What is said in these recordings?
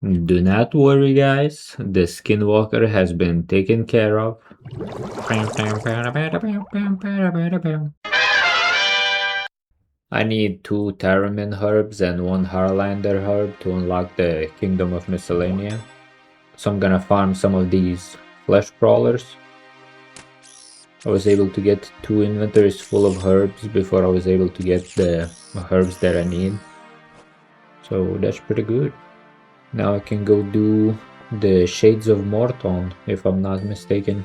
Do not worry, guys. The skinwalker has been taken care of. I need 2 Taramin herbs and 1 Harlander herb to unlock the Kingdom of Miscellanea. So I'm gonna farm some of these flesh crawlers. I was able to get 2 inventories full of herbs before I was able to get the herbs that I need. So that's pretty good. Now I can go do the Shades of Morton, if I'm not mistaken.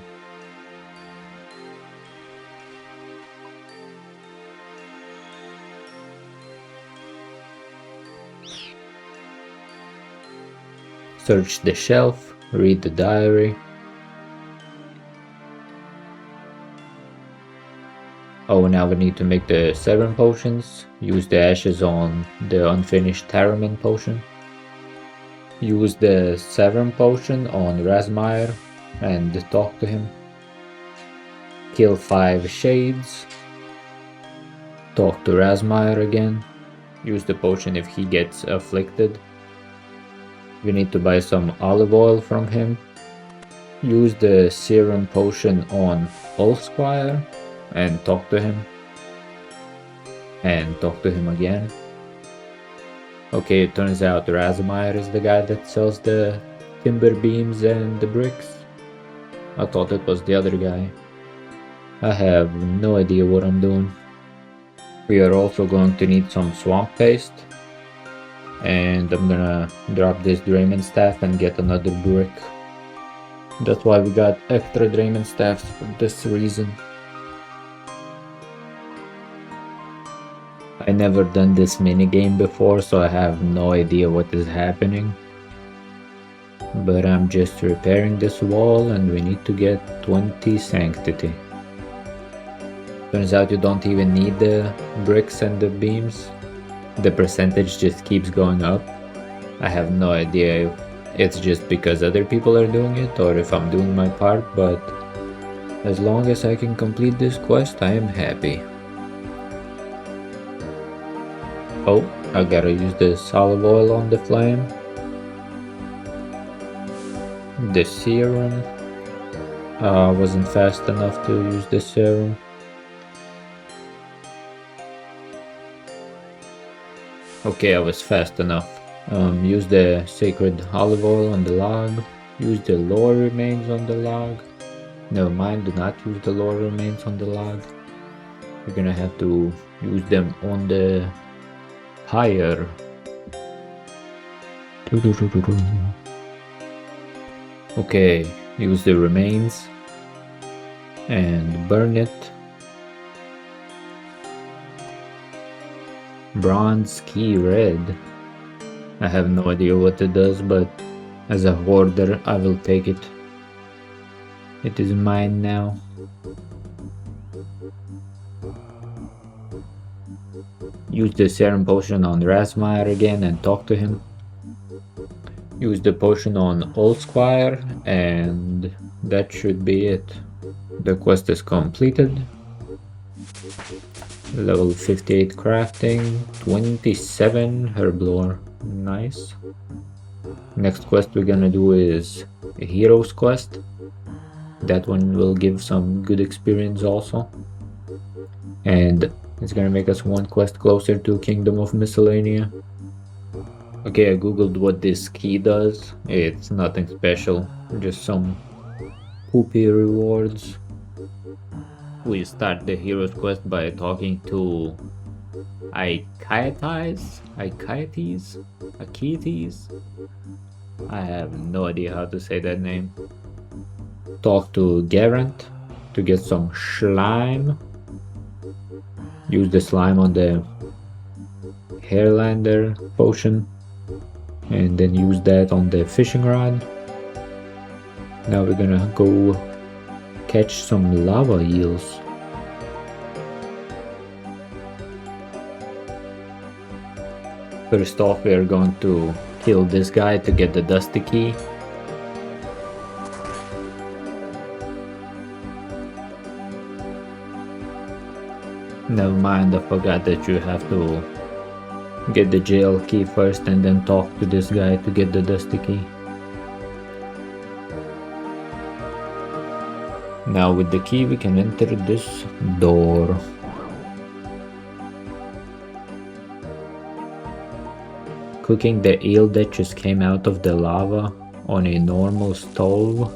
Search the shelf, read the diary. Oh, now we need to make the Severn potions. Use the ashes on the unfinished Taramin potion. Use the Severn potion on Razmire and talk to him. Kill 5 shades. Talk to Razmire again. Use the potion if he gets afflicted. We need to buy some olive oil from him. Use the serum potion on Ulfsquire and talk to him. And talk to him again. Okay, it turns out Razmire is the guy that sells the timber beams and the bricks. I thought it was the other guy. I have no idea what I'm doing. We are also going to need some swamp paste. And I'm gonna drop this Drayman staff and get another brick. That's why we got extra Drayman staffs for this reason. I never done this minigame before, so I have no idea what is happening. But I'm just repairing this wall and we need to get 20 sanctity. Turns out you don't even need the bricks and the beams. The percentage just keeps going up. I have no idea if it's just because other people are doing it or if I'm doing my part, but as long as I can complete this quest, I am happy. Oh, I gotta use this olive oil on the flame. The serum. Wasn't fast enough to use the serum. Okay, I was fast enough. Use the sacred olive oil on the log. Use the lore remains on the log. Never mind, do not use the lore remains on the log. You're gonna have to use them on the pyre. Okay, use the remains and burn it. Bronze key red. I have no idea what it does, but as a hoarder I will take it. It is mine now. Use the serum potion on Razmire again and talk to him. Use the potion on Ulfsquire and that should be it. The quest is completed. Level 58 crafting, 27 herblore. Nice. Next quest we're gonna do is a hero's quest. That one will give some good experience also. And it's gonna make us one quest closer to Kingdom of Miscellanea. Okay, I googled what this key does. It's nothing special, just some poopy rewards. We start the hero's quest by talking to Achaetes. I have no idea how to say that name. Talk to Garant to get some slime. Use the slime on the Hairlander potion and then use that on the fishing rod. Now we're gonna go catch some lava eels. First off, we are going to kill this guy to get the dusty key. Never mind, I forgot that you have to Get the jail key first and then talk to this guy to get the dusty key. Now with the key we can enter this door. Cooking the eel that just came out of the lava on a normal stove.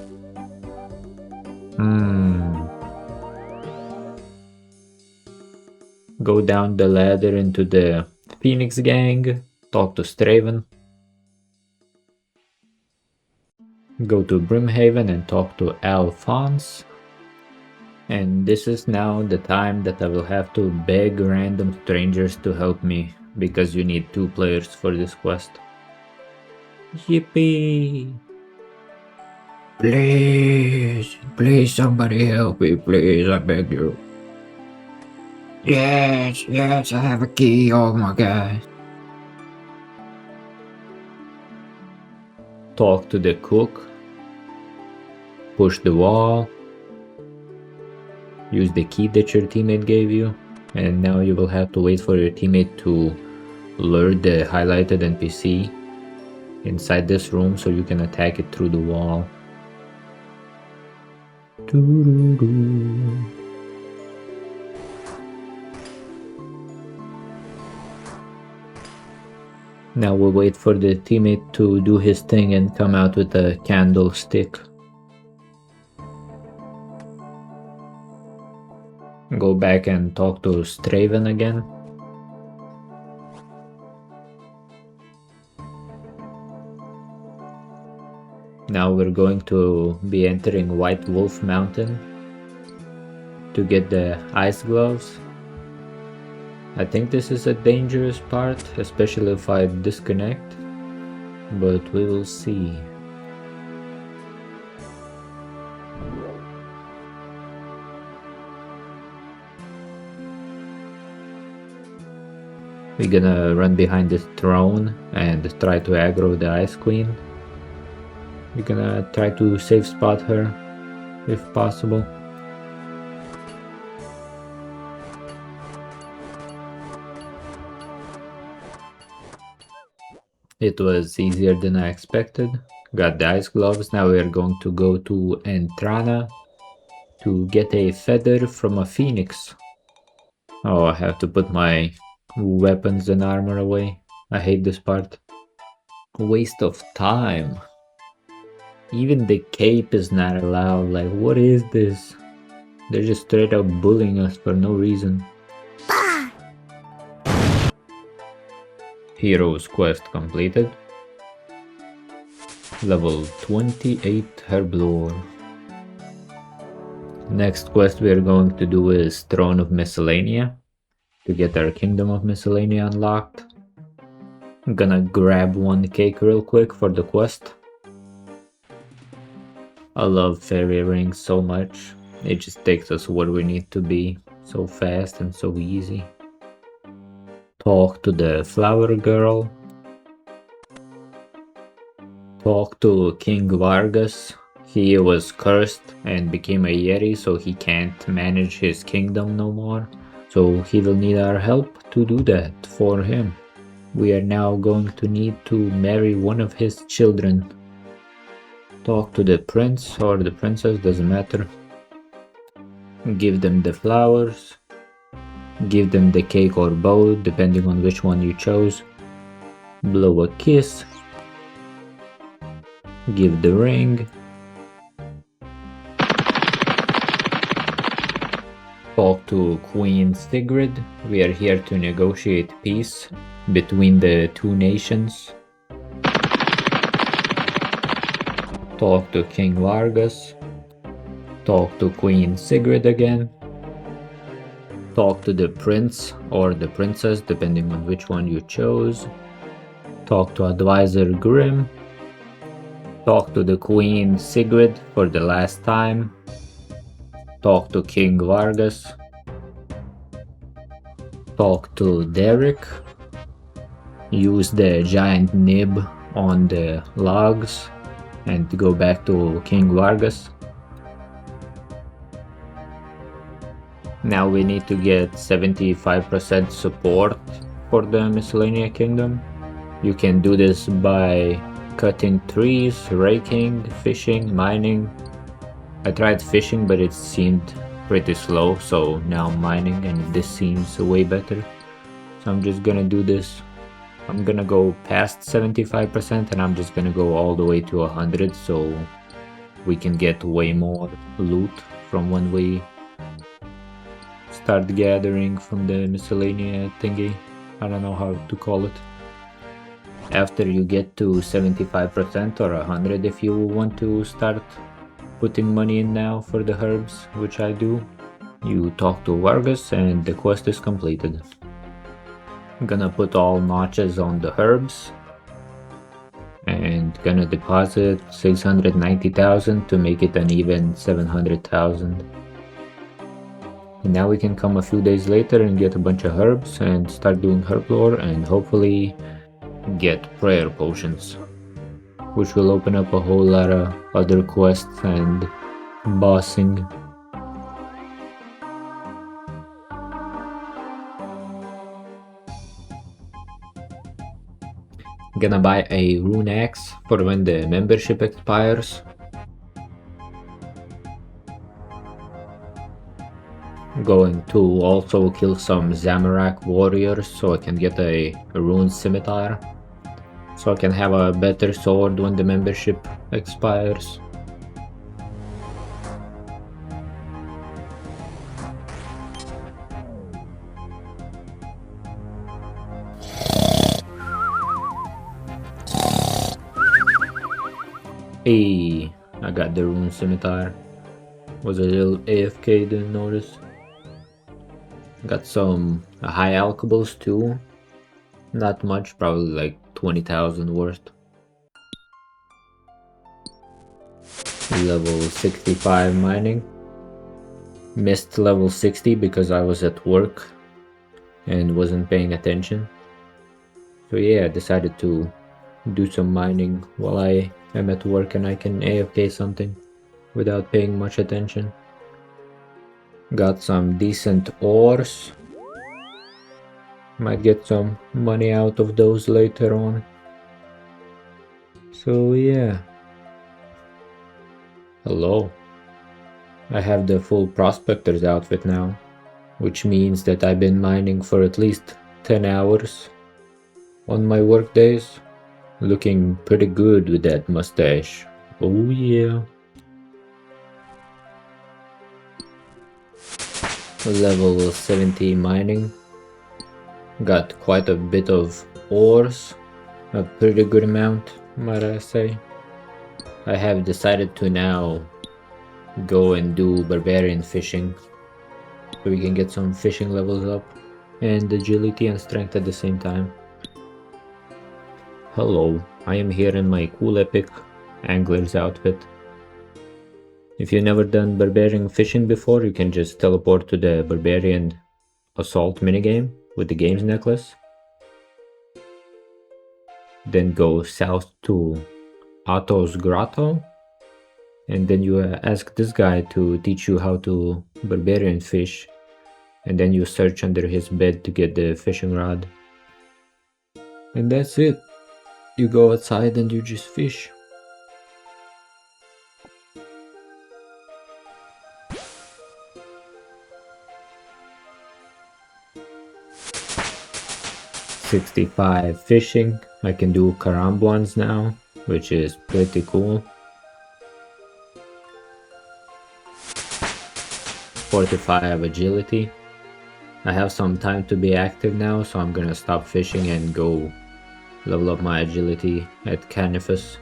Go down the ladder into the Phoenix gang, talk to Straven. Go to Brimhaven and talk to Alphonse. And this is now the time that I will have to beg random strangers to help me, because you need 2 players for this quest. Yippee! Please somebody help me, please, I beg you. Yes, I have a key, oh my god. Talk to the cook. Push the wall. Use the key that your teammate gave you. And now you will have to wait for your teammate to lure the highlighted NPC inside this room so you can attack it through the wall. Now we'll wait for the teammate to do his thing and come out with a candlestick. Go back and talk to Straven again. Now we're going to be entering White Wolf Mountain to get the ice gloves. I think this is a dangerous part, especially if I disconnect, but we will see. We're gonna run behind this throne and try to aggro the Ice Queen. We're gonna try to safe spot her if possible. It was easier than I expected. Got the ice gloves. Now we are going to go to Entrana to get a feather from a phoenix. Oh, I have to put my weapons and armor away. I hate this part. Waste of time. Even the cape is not allowed. Like, what is this? They're just straight up bullying us for no reason. Heroes quest completed. Level 28 Herblore. Next quest we are going to do is Throne of Miscellanea to get our Kingdom of Miscellanea unlocked. I'm gonna grab one cake real quick for the quest. I love fairy rings so much. It just takes us where we need to be so fast and so easy. Talk to the flower girl. Talk to King Vargas. He was cursed and became a Yeti, so he can't manage his kingdom no more. So he will need our help to do that for him. We are now going to need to marry one of his children. Talk to the prince or the princess, doesn't matter. Give them the flowers. Give them the cake or bow, depending on which one you chose. Blow a kiss. Give the ring. Talk to Queen Sigrid. We are here to negotiate peace between the two nations. Talk to King Vargas. Talk to Queen Sigrid again. Talk to the prince or the princess, depending on which one you chose. Talk to Advisor Grimm. Talk to the Queen Sigrid for the last time. Talk to King Vargas. Talk to Derek. Use the giant nib on the logs and go back to King Vargas. Now we need to get 75% support for the Miscellanea Kingdom. You can do this by cutting trees, raking, fishing, mining. I tried fishing, but it seemed pretty slow, so now I'm mining, and this seems way better. So I'm just gonna do this. I'm gonna go past 75% and I'm just gonna go all the way to 100 so we can get way more loot from when we start gathering from the miscellaneous thingy. I don't know how to call it. After you get to 75% or 100 if you want to start putting money in now for the herbs, which I do, you talk to Vargas and the quest is completed. I'm gonna put all notches on the herbs and gonna deposit 690,000 to make it an even 700,000. And now we can come a few days later and get a bunch of herbs and start doing herb lore and hopefully get prayer potions, which will open up a whole lot of other quests and bossing. Gonna buy a rune axe for when the membership expires. Going to also kill some Zamorak warriors so I can get a rune scimitar, so I can have a better sword when the membership expires. Hey, I got the rune scimitar. Was a little AFK, didn't notice. Got some high alchables too. Not much, probably like 20,000 worth. Level 65 mining. Missed level 60 because I was at work and wasn't paying attention. So yeah, I decided to do some mining while I am at work and I can AFK something without paying much attention. Got some decent ores. Might get some money out of those later on. So yeah. Hello. I have the full prospector's outfit now, which means that I've been mining for at least 10 hours on my work days. Looking pretty good with that mustache. Oh yeah. Level 70 mining. Got quite a bit of ores. A pretty good amount, might I say. I have decided to now go and do barbarian fishing so we can get some fishing levels up and agility and strength at the same time. Hello, I am here in my cool epic angler's outfit. If you've never done barbarian fishing before, you can just teleport to the barbarian assault minigame with the games necklace. Then go south to Otto's grotto. And then you ask this guy to teach you how to barbarian fish. And then you search under his bed to get the fishing rod. And that's it. You go outside and you just fish. $65 fishing. I can do karambwans now, which is pretty cool. 45 agility. I have some time to be active now, so I'm gonna stop fishing and go level up my agility at Canifus.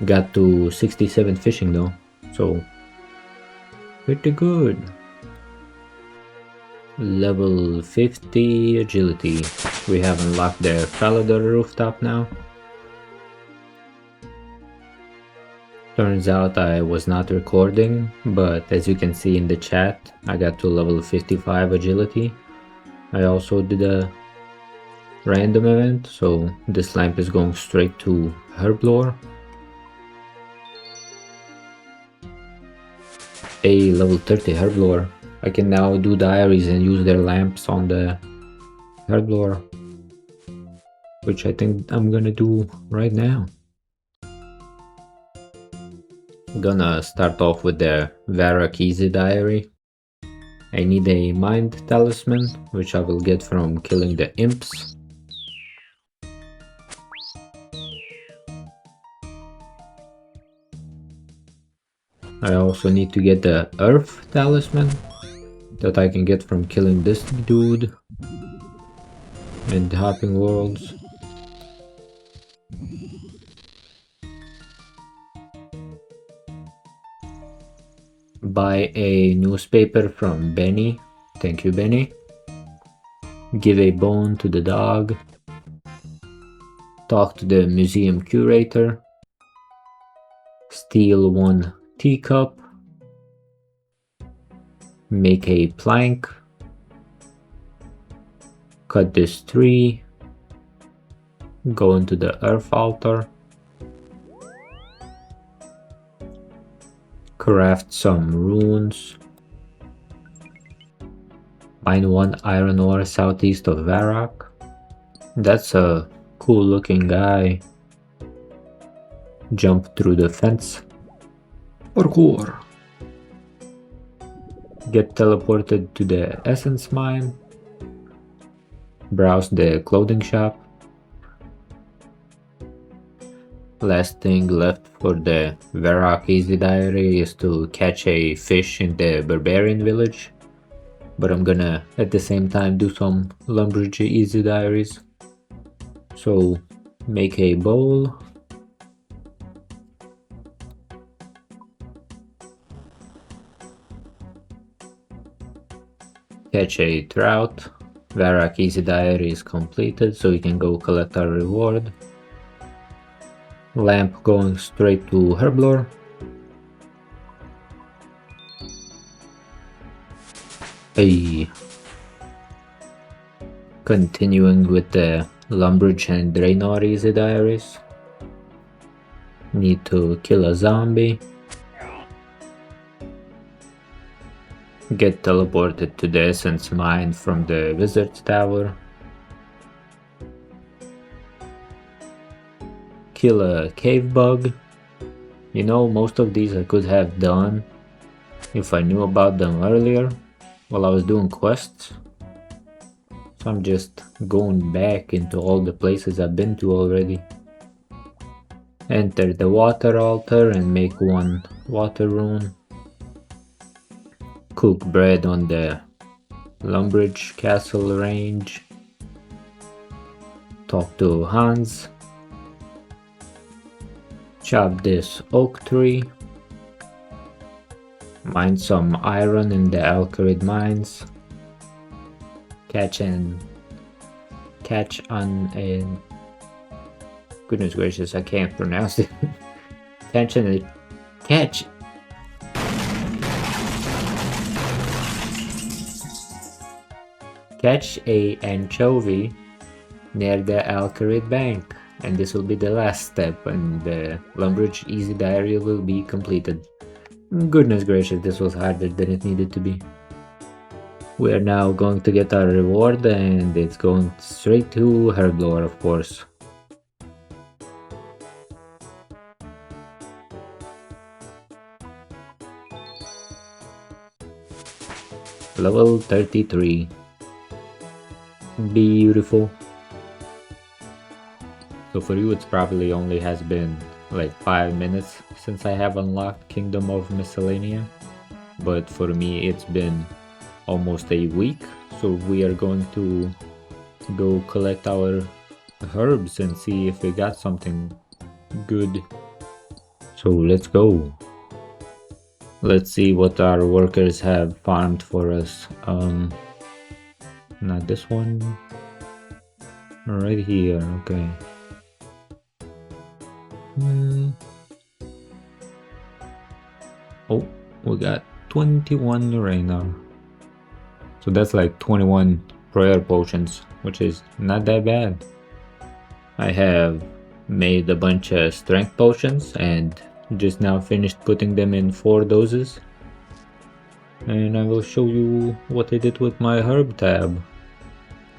Got to 67 fishing though, so pretty good. Level 50 agility. We have unlocked the Falador rooftop now. Turns out I was not recording, but as you can see in the chat, I got to level 55 agility. I also did a random event, so this lamp is going straight to herb lore. A level 30 herb lore. I can now do diaries and use their lamps on the herb lore. which I think I'm gonna do right now. Gonna start off with the Varrock Easy Diary. I need a Mind Talisman, which I will get from killing the imps. I also need to get the Earth Talisman that I can get from killing this dude and hopping worlds. Buy a newspaper from Benny. Thank you, Benny. Give a bone to the dog. Talk to the museum curator. Steal one teacup. Make a plank. Cut this tree. Go into the earth altar. Craft some runes. Mine one iron ore southeast of Varrock. That's a cool looking guy. Jump through the fence. Parkour. Get teleported to the essence mine. Browse the clothing shop. Last thing left for the Varrock Easy Diary is to catch a fish in the barbarian village, but I'm gonna at the same time do some Lumberjay Easy Diaries. So make a bowl. Catch a trout. Varrock Easy Diary is completed, so we can go collect our reward. Lamp going straight to Herblore. Hey. Continuing with the Lumbridge and Draenor Easy Diaries. Need to kill a zombie. Get teleported to the Essence Mine from the Wizard's Tower. Kill a cave bug. You know, most of these I could have done if I knew about them earlier while I was doing quests. So I'm just going back into all the places I've been to already. Enter the water altar and make one water rune. Cook bread on the Lumbridge Castle range. Talk to Hans. Chop this oak tree. Mine some iron in the Alcarid mines. Catch on a... Goodness gracious, I can't pronounce it. Catch a anchovy near the Alcarid bank. And this will be the last step, and the Lumbridge Easy Diary will be completed. Goodness gracious, this was harder than it needed to be. We are now going to get our reward, and it's going straight to Herblore, of course. Level 33. Beautiful. So for you it's probably only has been like 5 minutes since I have unlocked Kingdom of Miscellanea, but for me it's been almost a week, so we are going to go collect our herbs and see if we got something good. So let's go. Let's see what our workers have farmed for us. Not this one. Right here, okay. Oh, we got 21 right now. So that's like 21 prayer potions, which is not that bad. I have made a bunch of strength potions and just now finished putting them in 4 doses. And I will show you what I did with my herb tab.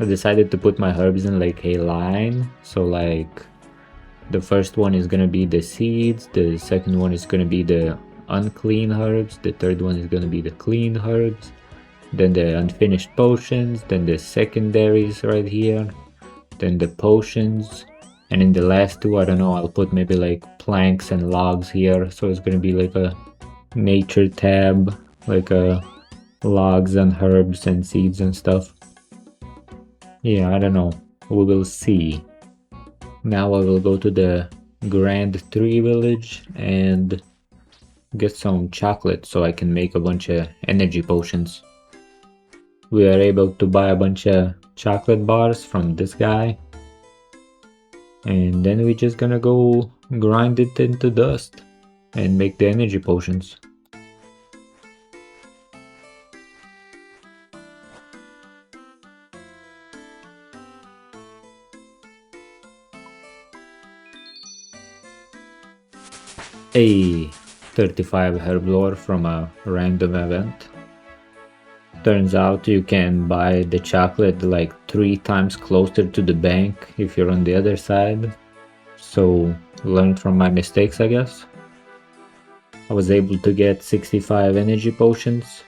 I decided to put my herbs in like a line. So like the first one is gonna be the seeds, the second one is gonna be the unclean herbs, the third one is gonna be the clean herbs, then the unfinished potions, then the secondaries right here, then the potions, and in the last two, I don't know, I'll put maybe like planks and logs here, so it's gonna be like a nature tab, like a logs and herbs and seeds and stuff. Yeah, I don't know, we will see. Now I will go to the Grand Tree Village and get some chocolate so I can make a bunch of energy potions. We are able to buy a bunch of chocolate bars from this guy. And then we're just gonna go grind it into dust and make the energy potions. A 35 herb lore from a random event. Turns out you can buy the chocolate like 3 times closer to the bank if you're on the other side. So learn from my mistakes, I guess. I was able to get 65 energy potions.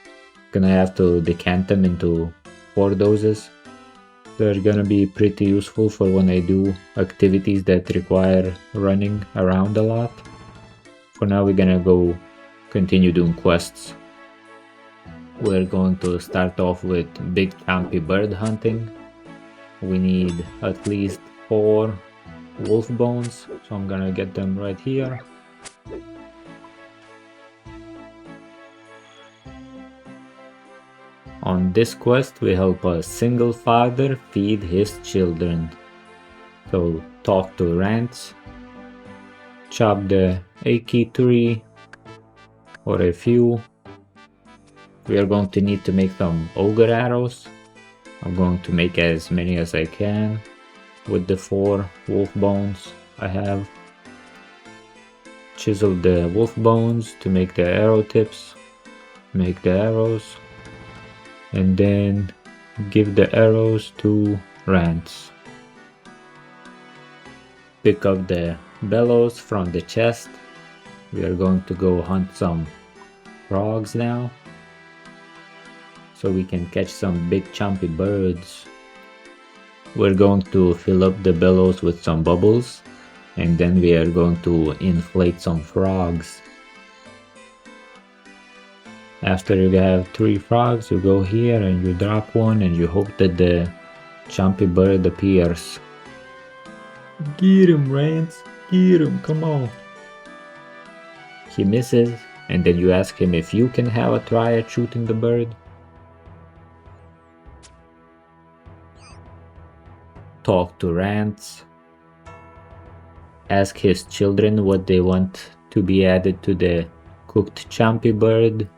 Gonna have to decant them into 4 doses. They're gonna be pretty useful for when I do activities that require running around a lot. For now we're gonna go continue doing quests. We're going to start off with big champy bird hunting. We need at least 4 wolf bones, so I'm gonna get them right here. On this quest we help a single father feed his children. So talk to rants, chop the ackee tree or a few. We are going to need to make some ogre arrows. I'm going to make as many as I can with the 4 wolf bones I have. Chisel the wolf bones to make the arrow tips, make the arrows, and then give the arrows to rants. Pick up the bellows from the chest. We are going to go hunt some frogs now, so we can catch some big chompy birds. We're going to fill up the bellows with some bubbles, and then we are going to inflate some frogs. After you have 3 frogs, you go here and you drop one and you hope that the chompy bird appears. Get him, Rance! Get him, come on! He misses, and then you ask him if you can have a try at shooting the bird. Talk to Rance. Ask his children what they want to be added to the cooked chompy bird.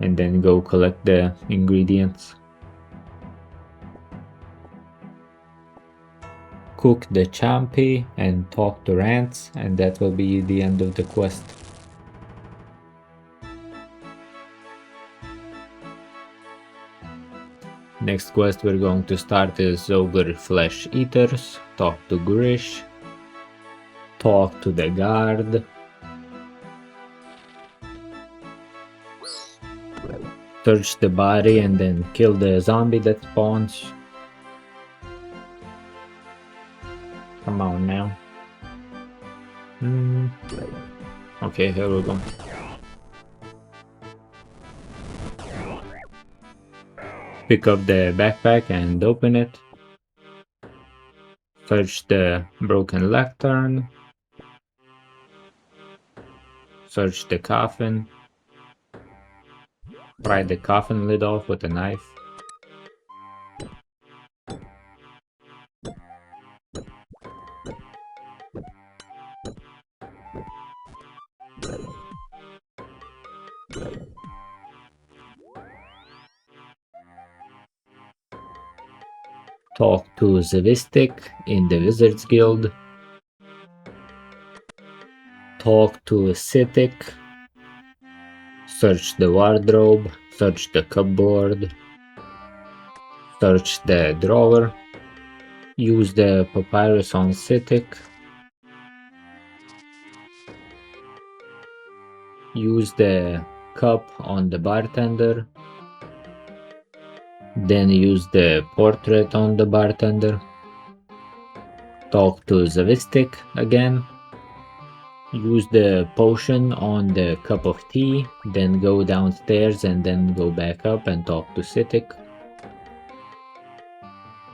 And then go collect the ingredients. Cook the chompy and talk to Rance, and that will be the end of the quest. Next quest we're going to start is Ogre Flesh Eaters. Talk to Grish. Talk to the guard. Search the body and then kill the zombie that spawns. Come on now. Okay, here we go. Pick up the backpack and open it. Search the broken lectern. Search the coffin. Pry the coffin lid off with a knife. Talk to Zavistic in the Wizards Guild. Talk to Sithic. Search the wardrobe. Search the cupboard. Search the drawer. Use the papyrus on Citic. Use the cup on the bartender. Then use the portrait on the bartender. Talk to Zavistic again. Use the potion on the cup of tea, then go downstairs and then go back up and talk to Citic.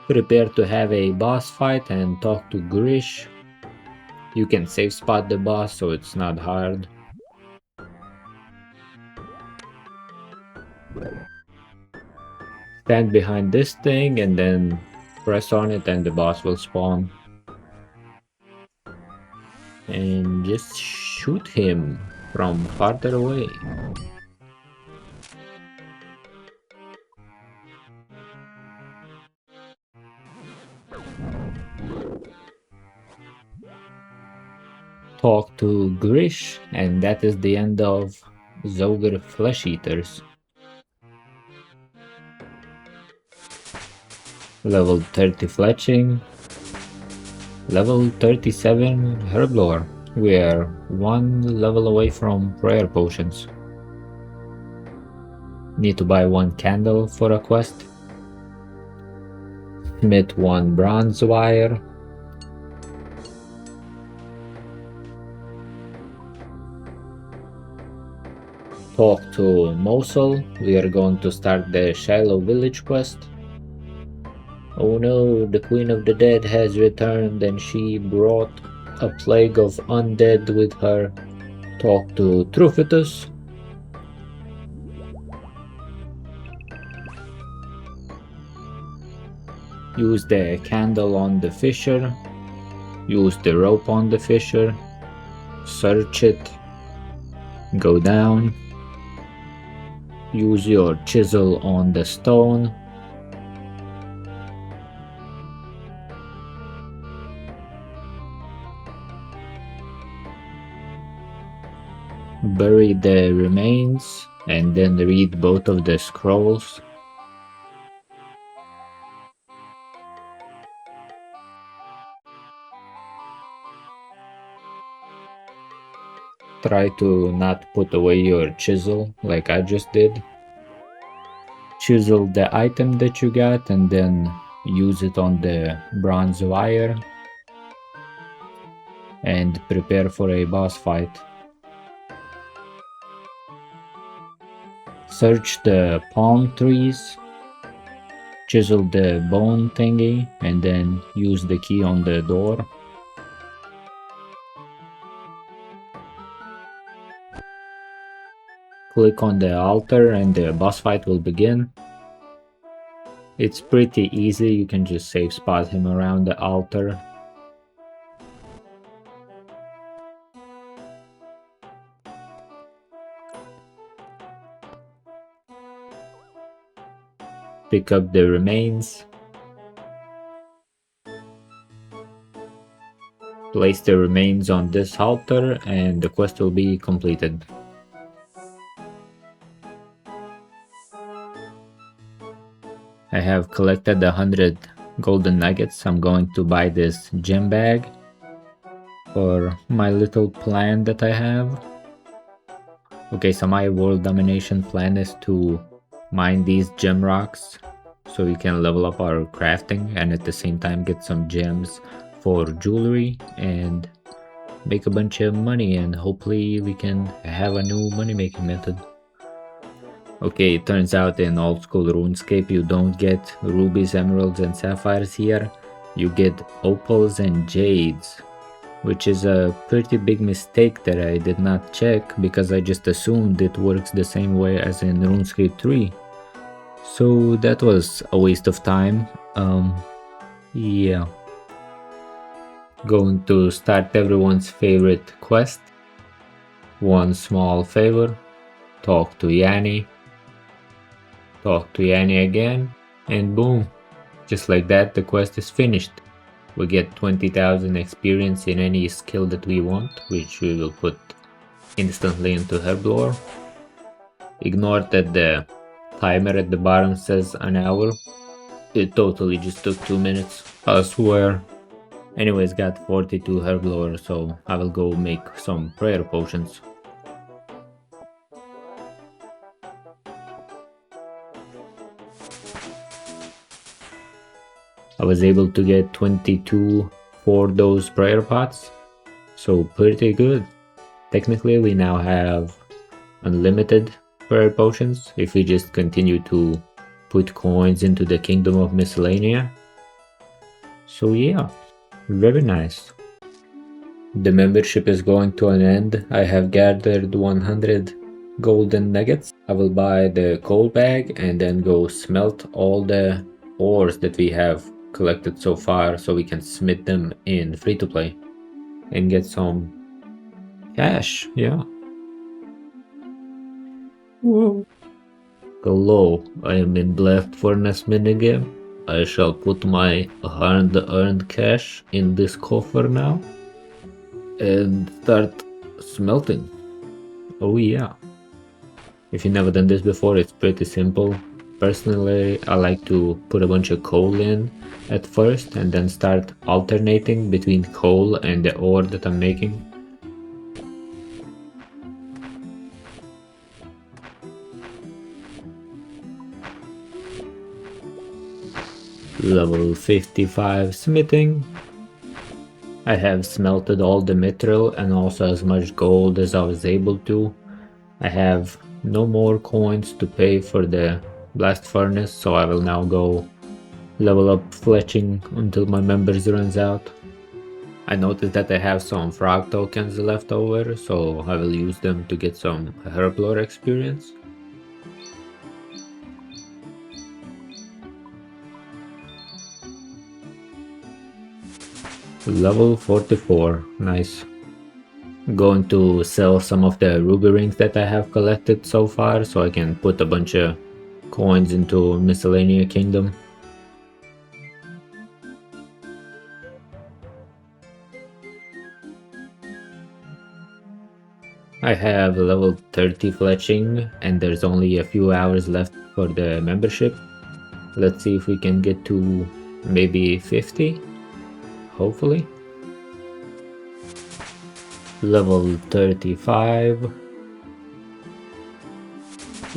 Prepare to have a boss fight and talk to Grish. You can safe spot the boss so it's not hard. Stand behind this thing and then press on it and the boss will spawn. And just shoot him from farther away. Talk to Grish, and that is the end of Zogre Flesh Eaters. Level 30 Fletching. Level 37 Herblore. We are one level away from prayer potions. Need to buy one candle for a quest. Smith one bronze wire. Talk to Mosul. We are going to start the Shiloh village quest. Oh no, the Queen of the Dead has returned and she brought a plague of undead with her. Talk to Trufitus. Use the candle on the fissure. Use the rope on the fissure. Search it. Go down. Use your chisel on the stone. Bury the remains and then read both of the scrolls. Try to not put away your chisel like I just did. Chisel the item that you got and then use it on the bronze wire and prepare for a boss fight. Search the palm trees, chisel the bone thingy and then use the key on the door. Click on the altar and the boss fight will begin. It's pretty easy, you can just safe spot him around the altar. Pick up the remains. Place the remains on this altar and the quest will be completed. I have collected 100 golden nuggets. I'm going to buy this gem bag for my little plan that I have. Okay, so my world domination plan is to mine these gem rocks so we can level up our crafting and at the same time get some gems for jewelry and make a bunch of money, and hopefully we can have a new money making method. Okay, it turns out in old school RuneScape you don't get rubies, emeralds and sapphires here. You get opals and jades, which is a pretty big mistake that I did not check because I just assumed it works the same way as in RuneScape 3. So that was a waste of time. Yeah. Going to start everyone's favorite quest. One small favor. Talk to Yanni. Talk to Yanni again. And boom. Just like that, the quest is finished. We get 20,000 experience in any skill that we want, which we will put instantly into Herblore. Ignore that the timer at the bottom says an hour. It totally just took 2 minutes, I swear. Anyways, got 42 herblower, so I will go make some prayer potions. I was able to get 22 for those prayer pots, so pretty good. Technically, we now have unlimited prayer potions if we just continue to put coins into the Kingdom of Miscellanea. So yeah, very nice. The membership is going to an end. I have gathered 100 golden nuggets. I will buy the coal bag and then go smelt all the ores that we have collected so far so we can smith them in free-to-play and get some cash, yeah. Whoa. Hello, I am in Blast Furnace minigame. I shall put my hard-earned cash in this coffer now and start smelting. Oh yeah. If you've never done this before, it's pretty simple. Personally, I like to put a bunch of coal in at first and then start alternating between coal and the ore that I'm making. Level 55 smithing. I have smelted all the mithril and also as much gold as I was able to. I have no more coins to pay for the blast furnace, so I will now go level up fletching until my members runs out. I noticed that I have some frog tokens left over, so I will use them to get some herblore experience. Level 44, nice. Going to sell some of the ruby rings that I have collected so far so I can put a bunch of coins into Miscellanea Kingdom. I have level 30 fletching and there's only a few hours left for the membership. Let's see if we can get to maybe 50, hopefully. Level 35,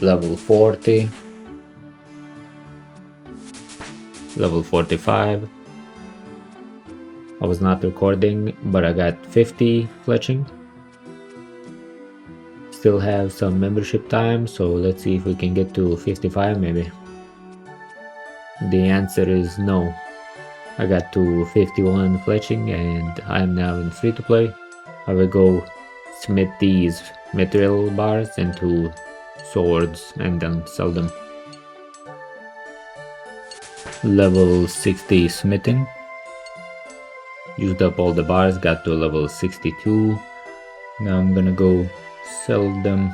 level 40, level 45. I was not recording, but I got 50 fletching. Still have some membership time, so let's see if we can get to 55 maybe. The answer is no. I got to 51 fletching and I'm now in free to play. I will go smith these mithril bars into swords and then sell them. Level 60 smithing. Used up all the bars, got to level 62. Now I'm gonna go sell them.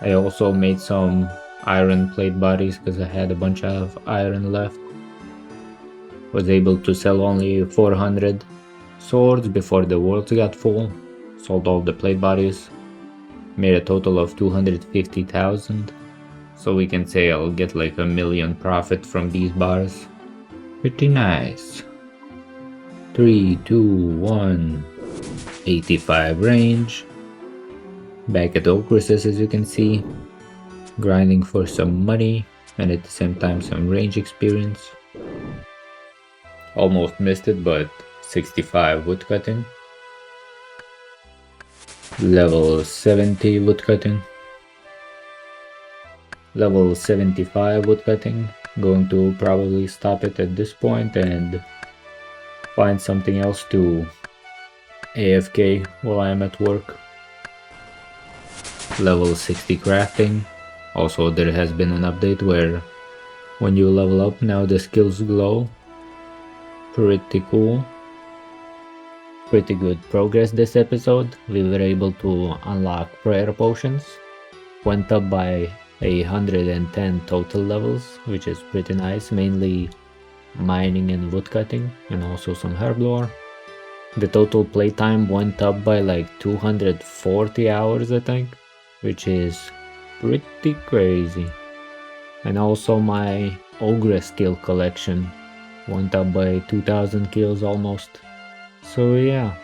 I also made some iron plate bodies because I had a bunch of iron left. Was able to sell only 400 swords before the worlds got full. Sold all the plate bodies. Made a total of 250,000. So we can say I'll get like $1 million profit from these bars. Pretty nice. 3, 2, 1. 85 range. Back at Ocruses, as you can see. Grinding for some money and at the same time some range experience. Almost missed it, but 65 woodcutting. Level 70 woodcutting. Level 75 woodcutting. Going to probably stop it at this point and find something else to AFK while I am at work. Level 60 crafting. Also, there has been an update where when you level up now the skills glow. Pretty cool. Pretty good progress this episode. We were able to unlock prayer potions. Went up by 110 total levels, which is pretty nice. Mainly mining and woodcutting and also some herblore. The total playtime went up by like 240 hours, I think, which is pretty crazy. And also my Ogre skill collection went up by 2000 kills almost. So yeah,